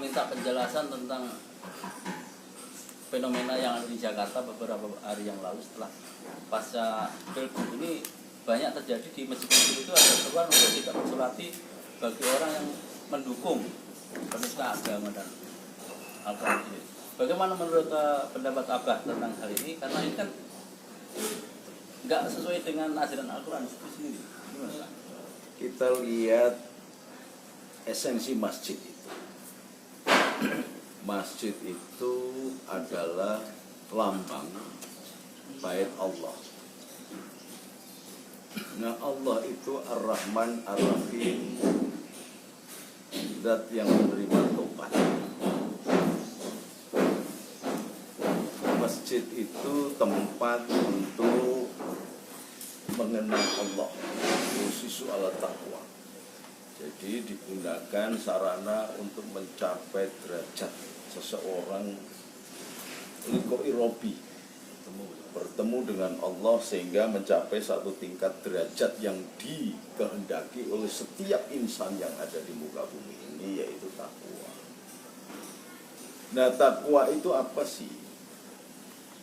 minta penjelasan tentang fenomena yang ada di Jakarta beberapa hari yang lalu setelah pasca Pilgub ini banyak terjadi di masjid-masjid itu ada seruan untuk tidak mensolati bagi orang yang mendukung penista agama dan Al-Quran ini. Bagaimana menurut pendapat Abah tentang hal ini? Karena ini kan nggak sesuai dengan ajaran Al-Quran itu sendiri. Gimana? Kita lihat esensi masjid itu. Masjid itu adalah lambang bait Allah. Nah, Allah itu Ar-Rahman Ar-Rahim, zat yang menerima tobat. Masjid itu tempat untuk mengenal Allah, khusus ala taqwa. Jadi digunakan sarana untuk mencapai derajat seseorang liqa'i Rabbi, bertemu dengan Allah sehingga mencapai satu tingkat derajat yang dikehendaki oleh setiap insan yang ada di muka bumi ini, yaitu takwa. Nah, takwa itu apa sih?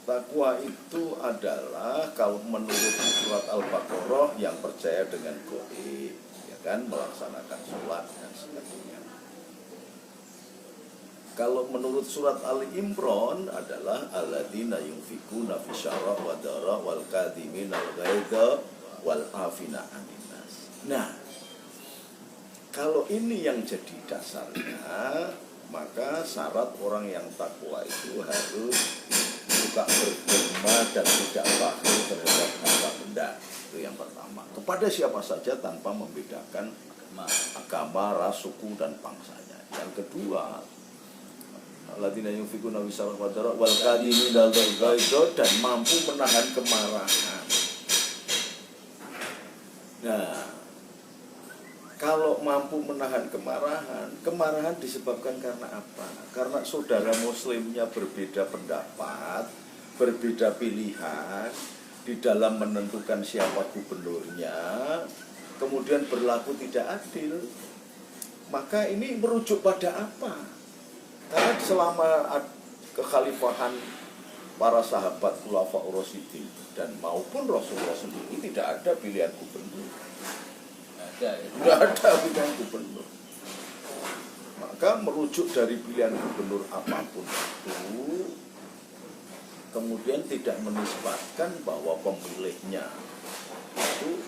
Takwa itu adalah kalau menurut surat Al-Baqarah yang percaya dengan gaib, ya kan, melaksanakan sholat dan sebagainya. Kalau menurut surat Ali Imran adalah alladzina yunfikuna fisyarah wa darah wal kadhimina al-ghaidha wal afina 'anil nas. Nah, kalau ini yang jadi dasarnya, maka syarat orang yang takwa itu harus suka berderma dan tidak bakhil terhadap harta benda. Itu yang pertama. Kepada siapa saja tanpa membedakan agama, ras, suku dan bangsanya. Yang kedua, alladzina yunfikuna fisyarah wa darah wal kadhimina al-ghaidha, dan mampu menahan kemarahan. Nah, kalau mampu menahan kemarahan disebabkan karena apa? Karena saudara muslimnya berbeda pendapat, berbeda pilihan di dalam menentukan siapa gubernurnya, kemudian berlaku tidak adil. Maka ini merujuk pada apa? Karena selama kekhalifahan para sahabat Khulafaur Rasyidin dan maupun Rasulullah sendiri tidak ada pilihan gubernur. Tidak ada pilihan gubernur. Maka merujuk dari pilihan gubernur apapun itu, kemudian tidak menisbatkan bahwa pemilihnya itu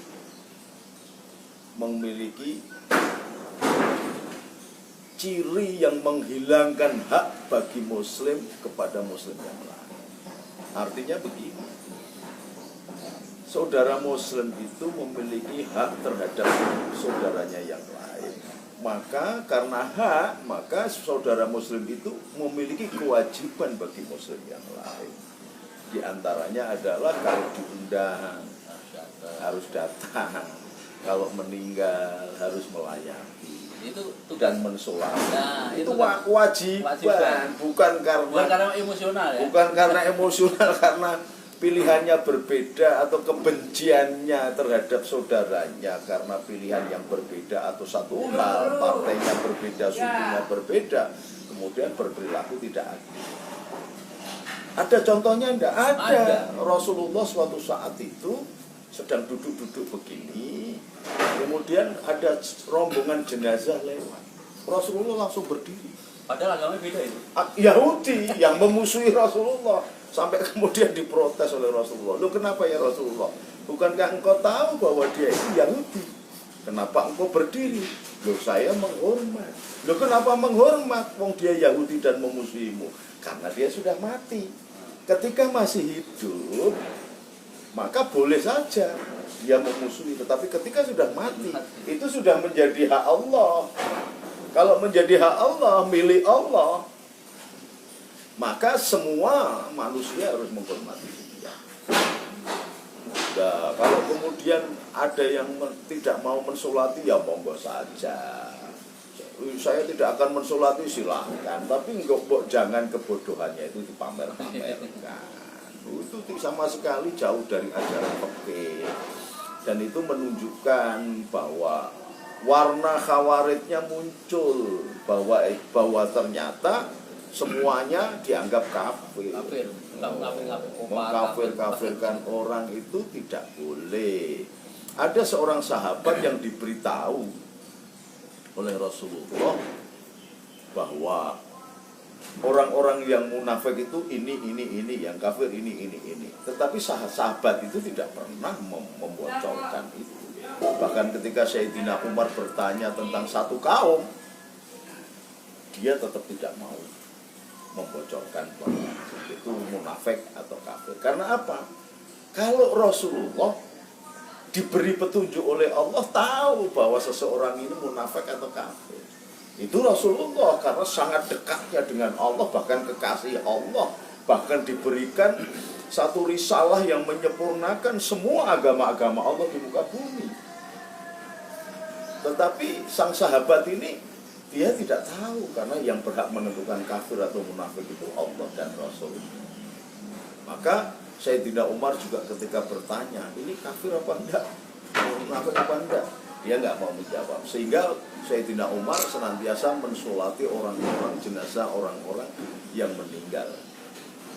memiliki ciri yang menghilangkan hak bagi muslim kepada muslim yang lain. Artinya begini, saudara muslim itu memiliki hak terhadap saudaranya yang lain. Maka karena hak, maka saudara muslim itu memiliki kewajiban bagi muslim yang lain. Di antaranya adalah kalau diundang harus datang, kalau meninggal harus melayani. Itu dan mensolati. Nah, itu kewajiban, bukan karena emosional ya. Bukan karena emosional, karena pilihannya berbeda atau kebenciannya terhadap saudaranya karena pilihan yang berbeda atau satu hal, partainya berbeda, sukunya berbeda, kemudian berperilaku tidak adil. Ada contohnya? Enggak ada. Rasulullah suatu saat itu sedang duduk-duduk begini, kemudian ada rombongan jenazah lewat. Rasulullah langsung berdiri. Padahal agamanya beda itu. Yahudi yang memusuhi Rasulullah, sampai kemudian diprotes oleh Rasulullah. Loh, kenapa ya Rasulullah? Bukankah engkau tahu bahwa dia itu Yahudi? Kenapa engkau berdiri? Loh, saya menghormat. Loh, kenapa menghormat? Wong dia Yahudi dan memusuhimu. Karena dia sudah mati. Ketika masih hidup, maka boleh saja dia memusuhi, tetapi ketika sudah mati, itu sudah menjadi hak Allah. Kalau menjadi hak Allah, milik Allah, maka semua manusia harus menghormati dia. Nah, kalau kemudian ada yang tidak mau mensolati, ya monggo saja. Saya tidak akan mensolati, silahkan, tapi jangan kebodohannya itu dipamer-pamerkan. Itu sama sekali jauh dari ajaran fikih, dan itu menunjukkan bahwa warna khawaridnya muncul, bahwa ternyata semuanya dianggap kafir. Mengkafir-kafirkan orang itu tidak boleh. Ada seorang sahabat yang diberitahu oleh Rasulullah bahwa orang-orang yang munafik itu ini, yang kafir ini. Tetapi sahabat itu tidak pernah membocorkan itu. Bahkan ketika Sayyidina Umar bertanya tentang satu kaum, dia tetap tidak mau membocorkan bahwa itu munafik atau kafir. Karena apa? Kalau Rasulullah diberi petunjuk oleh Allah tahu bahwa seseorang ini munafik atau kafir, itu Rasulullah karena sangat dekatnya dengan Allah, bahkan kekasih Allah, bahkan diberikan satu risalah yang menyempurnakan semua agama-agama Allah di muka bumi. Tetapi sang sahabat ini dia tidak tahu, karena yang berhak menentukan kafir atau munafik itu Allah dan Rasul. Maka Sayyidina Umar juga ketika bertanya, ini kafir apa enggak? Munafik apa enggak? Dia enggak mau menjawab. Sehingga Sayyidina Umar senantiasa mensolati orang-orang, jenazah orang-orang yang meninggal,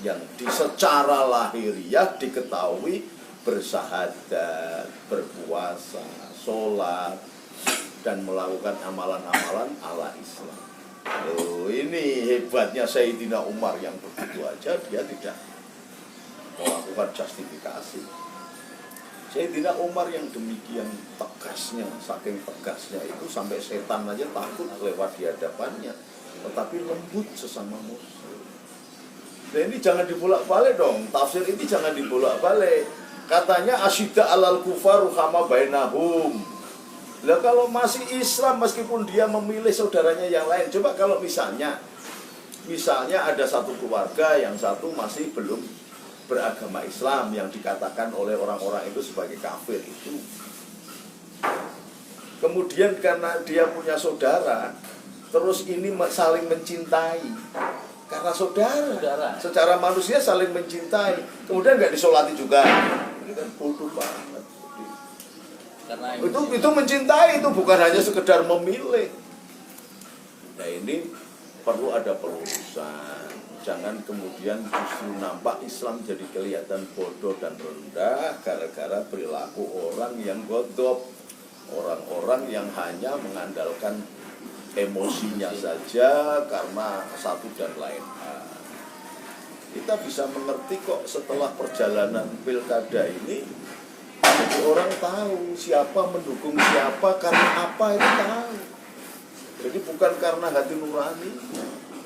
yang secara lahiriah diketahui bersahadat, berpuasa, sholat, dan melakukan amalan-amalan ala Islam. Loh, ini hebatnya Sayyidina Umar yang begitu aja dia tidak melakukan justifikasi. Sayyidina Umar yang demikian tegasnya, saking tegasnya itu sampai setan aja takut lewat di hadapannya. Tetapi lembut sesama muslim. Nah ini jangan dibolak-balik dong, tafsir ini jangan dibolak-balik. Katanya asyidda alal kufar ruhama bainahum. Lah kalau masih Islam meskipun dia memilih saudaranya yang lain. Coba kalau misalnya ada satu keluarga yang satu masih belum beragama Islam, yang dikatakan oleh orang-orang itu sebagai kafir itu. Kemudian karena dia punya saudara, terus ini saling mencintai. Karena saudara. Secara manusia saling mencintai. Kemudian nggak disolati juga. Ini kan bodoh banget. Karena itu mencintai, itu bukan hanya sekedar memilih. Nah ini perlu ada pelurusan. Jangan kemudian justru nampak Islam jadi kelihatan bodoh dan rendah gara-gara perilaku orang yang godop, orang-orang yang hanya mengandalkan emosinya saja karena satu dan lain hal. Kita bisa mengerti kok setelah perjalanan pilkada ini, jadi orang tahu siapa mendukung siapa, karena apa itu tahu. Jadi bukan karena hati nurani.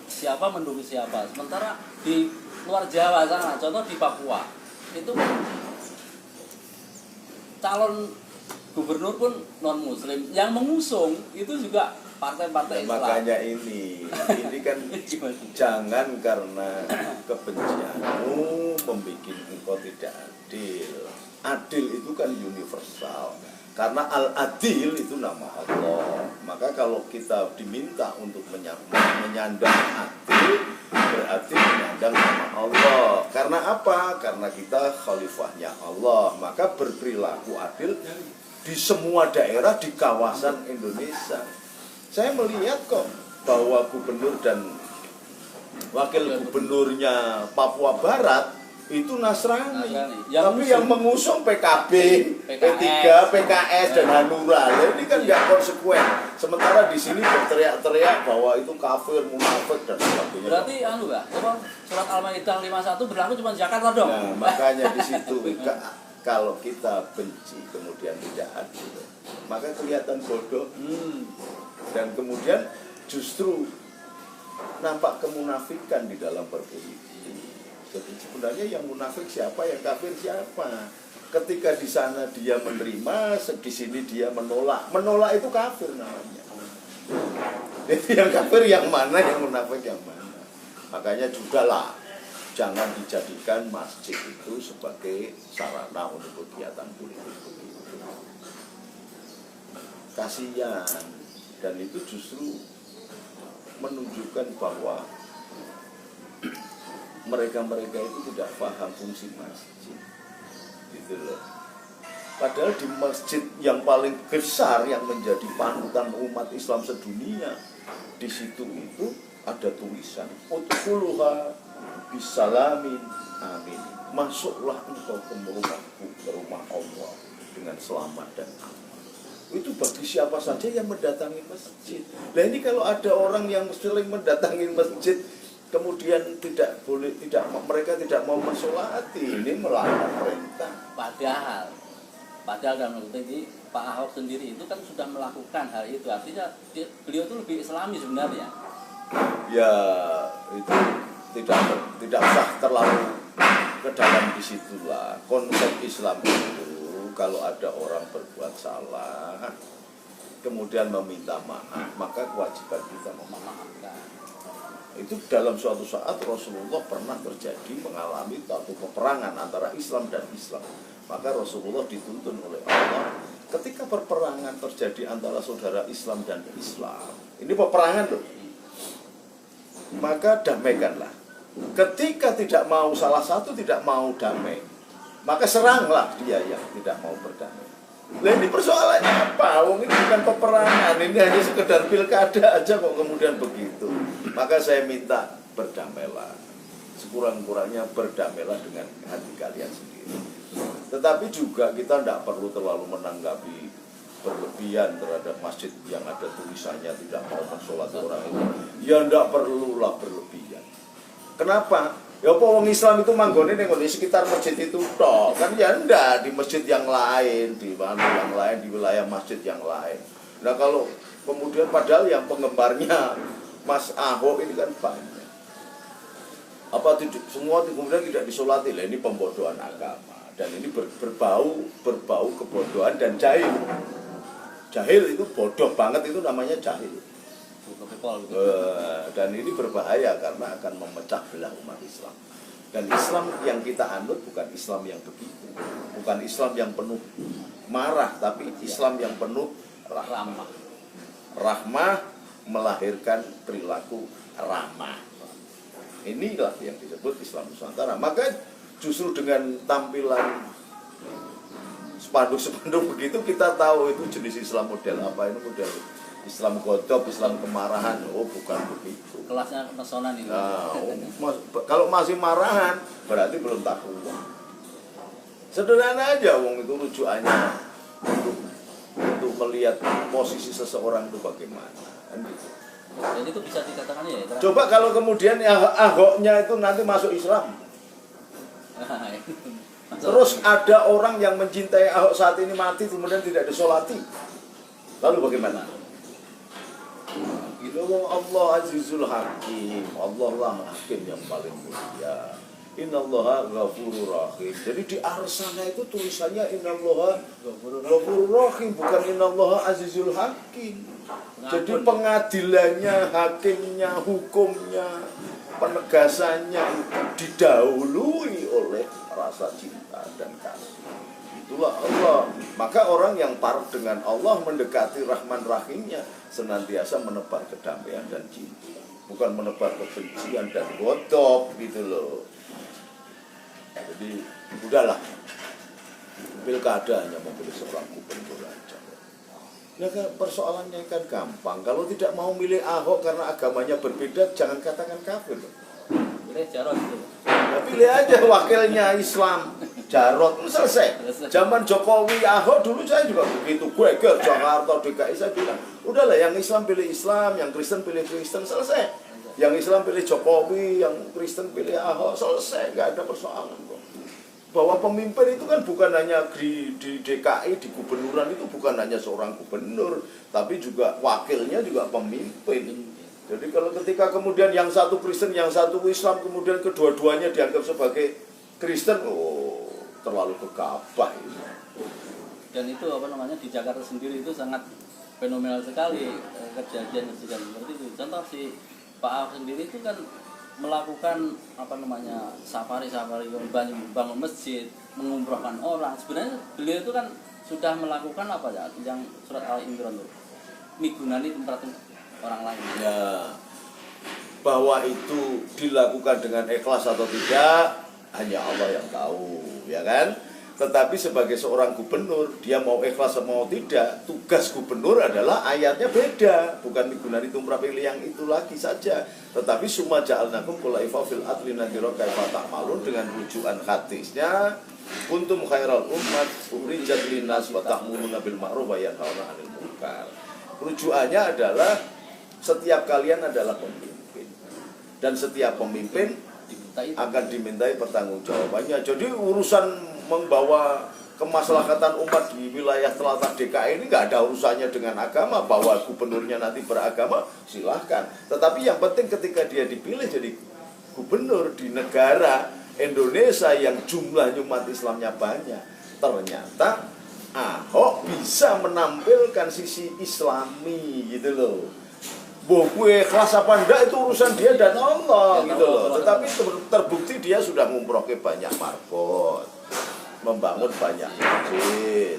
Siapa mendukung siapa. Sementara di luar Jawa sana, contoh di Papua, itu calon gubernur pun non muslim, yang mengusung itu juga partai-partai Islam. Makanya ini kan jangan karena kebencianmu membuat engkau tidak adil. Adil itu kan universal. Karena al-adil itu nama Allah. Maka kalau kita diminta untuk menyandang adil, berarti menyandang nama Allah. Karena apa? Karena kita khalifahnya Allah. Maka berperilaku adil di semua daerah di kawasan Indonesia. Saya melihat kok bahwa gubernur dan wakil gubernurnya Papua Barat itu Nasrani. Tapi yang mengusung PKB, P3, PKS dan Hanura. Ini kan nggak konsekuen. Sementara di sini berteriak-teriak bahwa itu kafir, munafik dan sebagainya. Berarti surat Al-Maidah 51 berlaku cuma di Jakarta dong. Nah, makanya di situ kalau kita benci kemudian tidak adil, maka kelihatan bodoh. Dan kemudian justru nampak kemunafikan di dalam berpolitik. Jadi sebenarnya yang munafik siapa, yang kafir siapa? Ketika di sana dia menerima, di sini dia menolak. Menolak itu kafir namanya. Jadi yang kafir yang mana, yang munafik yang mana? Makanya sudahlah, jangan dijadikan masjid itu sebagai sarana untuk kegiatan politik begitu. Kasihan. Dan itu justru menunjukkan bahwa mereka-mereka itu tidak paham fungsi masjid, gitu loh. Padahal di masjid yang paling besar yang menjadi panutan umat Islam sedunia, di situ itu ada tulisan udkhuluha bisalamin amin. Masuklah engkau ke rumahku, ke rumah Allah dengan selamat dan aman. Itu bagi siapa saja yang mendatangi masjid. Nah ini kalau ada orang yang sering mendatangi masjid kemudian mereka tidak mau mensolati, ini melanggar perintah. Padahal kan ini Pak Ahok sendiri itu kan sudah melakukan hal itu, artinya beliau itu lebih Islami sebenarnya. Ya itu tidak usah terlalu ke dalam di situlah. Konsep Islam itu kalau ada orang berbuat salah kemudian meminta maaf, maka kewajiban kita memaafkan. Itu dalam suatu saat Rasulullah pernah terjadi mengalami satu peperangan antara Islam dan Islam. Maka Rasulullah dituntun oleh Allah ketika perperangan terjadi antara saudara Islam dan Islam. Ini peperangan loh. Maka damaikanlah. Ketika tidak mau salah satu tidak mau damai, maka seranglah dia yang tidak mau berdamai. Nah ini persoalannya apa? Wong ini bukan peperangan, ini hanya sekedar pilkada aja kok kemudian begitu. Maka saya minta berdamailah. Sekurang-kurangnya berdamailah dengan hati kalian sendiri. Tetapi juga kita tidak perlu terlalu menanggapi berlebihan terhadap masjid yang ada tulisannya tidak mau mensolati orang itu. Ya tidak perlulah berlebihan. Kenapa? Ya apa orang Islam itu manggone ning di sekitar masjid itu toh. Kan ya ndak di masjid yang lain, di mana yang lain, di wilayah masjid yang lain. Nah kalau kemudian padahal yang penggemarnya Mas Ahok ini kan banyak. Apa semua kemudian tidak disolati? Lah ini pembodohan agama dan ini berbau kebodohan dan jahil. Jahil itu bodoh banget, itu namanya jahil. Dan ini berbahaya karena akan memecah belah umat Islam. Dan Islam yang kita anut bukan Islam yang begitu, bukan Islam yang penuh marah, tapi Islam yang penuh rahmah melahirkan perilaku ramah. Inilah yang disebut Islam Nusantara. Maka justru dengan tampilan spanduk-spanduk begitu kita tahu itu jenis Islam model apa. Ini model Islam godop, Islam kemarahan. Oh bukan begitu. Kelasnya pesonan ini. Nah, kalau masih marahan berarti belum takwa. Sederhana aja, wong itu rujukannya untuk melihat posisi seseorang itu bagaimana. Dan itu bisa dikatakan ya. Coba kalau kemudian Ahoknya itu nanti masuk Islam. Terus ada orang yang mencintai Ahok saat ini mati kemudian tidak disolati. Lalu bagaimana? Itu Allah Azizul Hakim. Allah lah hakim yang paling mulia. Innallaha ghafurur rahim. Jadi di arsana itu tulisannya innallaha ghafurur rahim, bukan innallaha azizul hakim. Jadi pengadilannya, hakimnya, hukumnya, penegasannya itu didahului oleh rasa cinta dan kasih. Itulah Allah. Maka orang yang taruh dengan Allah mendekati Rahman Rahimnya senantiasa menebar kedamaian dan cinta, bukan menebar kebencian dan godok gitu loh. Jadi udahlah, pilkada hanya memilih seorang gubernur aja. Nah persoalannya kan gampang. Kalau tidak mau milih Ahok karena agamanya berbeda, jangan katakan kafir. Pilih Jarot itu. Ya, pilih aja wakilnya Islam, Jarot, selesai. Zaman Jokowi, Ahok dulu saya juga begitu. Geger Jakarta, DKI saya bilang, udahlah yang Islam pilih Islam, yang Kristen pilih Kristen, selesai. Yang Islam pilih Jokowi, yang Kristen pilih Ahok, selesai, nggak ada persoalan kok. Bahwa pemimpin itu kan bukan hanya di DKI, di gubernuran itu bukan hanya seorang gubernur, tapi juga wakilnya juga pemimpin. Jadi kalau ketika kemudian yang satu Kristen, yang satu Islam, kemudian kedua-duanya dianggap sebagai Kristen, oh terlalu gegabah ini. Dan itu di Jakarta sendiri itu sangat fenomenal sekali kejadian seperti itu. Contoh si Pak Ahok sendiri itu kan melakukan safari bangun masjid, mengumrohkan orang. Sebenarnya beliau itu kan sudah melakukan yang surat Al-Imran itu, migunani tempat orang lain. Ya, bahwa itu dilakukan dengan ikhlas atau tidak hanya Allah yang tahu, ya kan? Tetapi sebagai seorang gubernur, dia mau ikhlas mau tidak, tugas gubernur adalah ayatnya beda. Bukan migunani tumrap pilih yang itu lagi saja. Tetapi summa ja'alnakum khulaifa fil ardi nadhira kaifa ta'malun, dengan rujukan hadisnya kuntum khairal ummat ukhrijat linnas wa ta'muruna bil ma'ruf wa yanhauna 'anil munkar. Rujukannya adalah setiap kalian adalah pemimpin, dan setiap pemimpin akan dimintai pertanggungjawabannya. Jadi urusan membawa kemaslahatan umat di wilayah telatak DKI ini nggak ada urusannya dengan agama. Bahwa gubernurnya nanti beragama, silahkan. Tetapi yang penting ketika dia dipilih jadi gubernur di negara Indonesia yang jumlahnya umat Islamnya banyak, ternyata Ahok bisa menampilkan sisi Islami gitu loh. Gue kelas apa enggak itu urusan dia dan Allah gitu loh. Tetapi terbukti dia sudah ngumroh ke banyak marbot, membangun banyak masjid,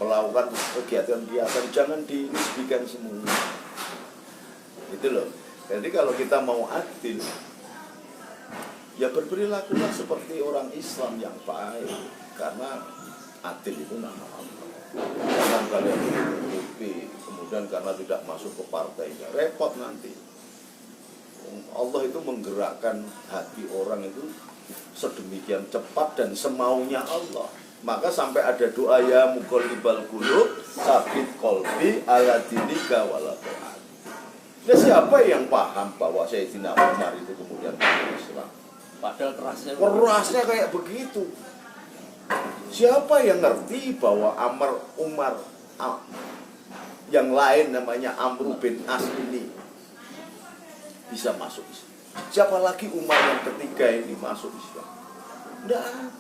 melakukan kegiatan-kegiatan, jangan dinisbikan semua. Gitu loh. Jadi kalau kita mau adil, ya berperilakulah seperti orang Islam yang baik, karena adil itu nama Allah. Jangan kalian menutupi, kemudian karena tidak masuk ke partainya, repot nanti. Allah itu menggerakkan hati orang itu sedemikian cepat dan semaunya Allah. Maka sampai ada doa ya muqallibal qulub tsabit qalbi ala dinika wala ta'at. Nah, siapa yang paham bahwa Sayyidina Umar itu kemudian masuk Islam? Padahal kerasnya kayak begitu. Siapa yang ngerti bahwa Umar yang lain namanya Amr bin As ini bisa masuk Islam? Siapa lagi Umar yang ketiga ini masuk Islam? Tidak ada.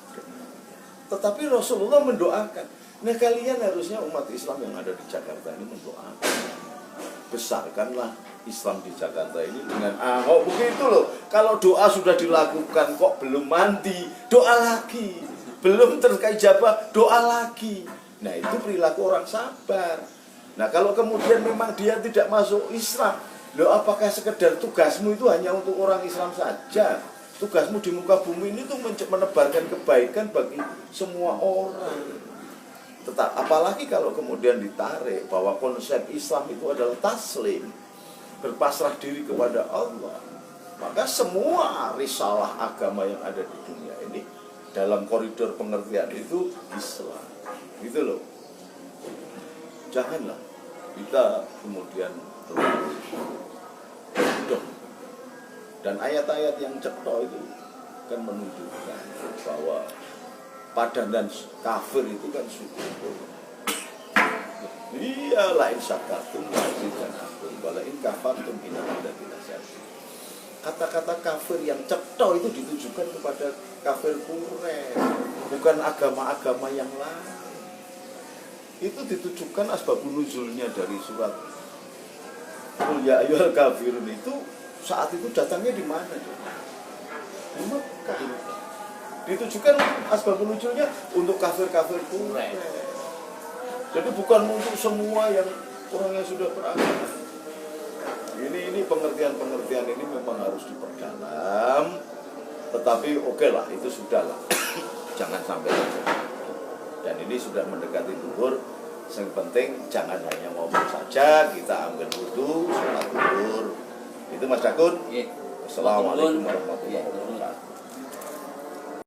Tetapi Rasulullah mendoakan. Nah, kalian harusnya umat Islam yang ada di Jakarta ini mendoakan. Besarkanlah Islam di Jakarta ini dengan Ahok. Begitu loh. Kalau doa sudah dilakukan kok belum mandi, doa lagi. Belum terkijabah, doa lagi. Nah, itu perilaku orang sabar. Nah, kalau kemudian memang dia tidak masuk Islam, loh, apakah sekedar tugasmu itu hanya untuk orang Islam saja? Tugasmu di muka bumi ini tuh menebarkan kebaikan bagi semua orang. Tetap, apalagi kalau kemudian ditarik bahwa konsep Islam itu adalah taslim, berpasrah diri kepada Allah. Maka semua risalah agama yang ada di dunia ini dalam koridor pengertian itu Islam. Gitu loh. Janganlah kita kemudian dan ayat-ayat yang cetha itu kan menunjukkan bahwa padanan kafir itu kan syukur. Iya, lain syakartum wazidanakum walain kafartum inna lillahi wa inna. Kata-kata kafir yang cetha itu ditujukan kepada kafir Quraisy, bukan agama-agama yang lain. Itu ditujukan asbabun nuzulnya dari surat Qul ya ayyuhal kafirun itu saat itu datangnya di mana? Di Mekah. Ditujukan asbabun nuzulnya untuk kafir-kafir Quraisy. Jadi bukan untuk semua yang orang yang sudah beragama. Ini pengertian-pengertian ini memang harus diperdalam. Tetapi oke lah, itu sudah lah. Jangan sampai dan ini sudah mendekati zuhur. Yang penting jangan hanya ngomong saja, kita ambil wudu, sholat zuhur. Itu Mas Dakun. Assalamualaikum warahmatullahi wabarakatuh.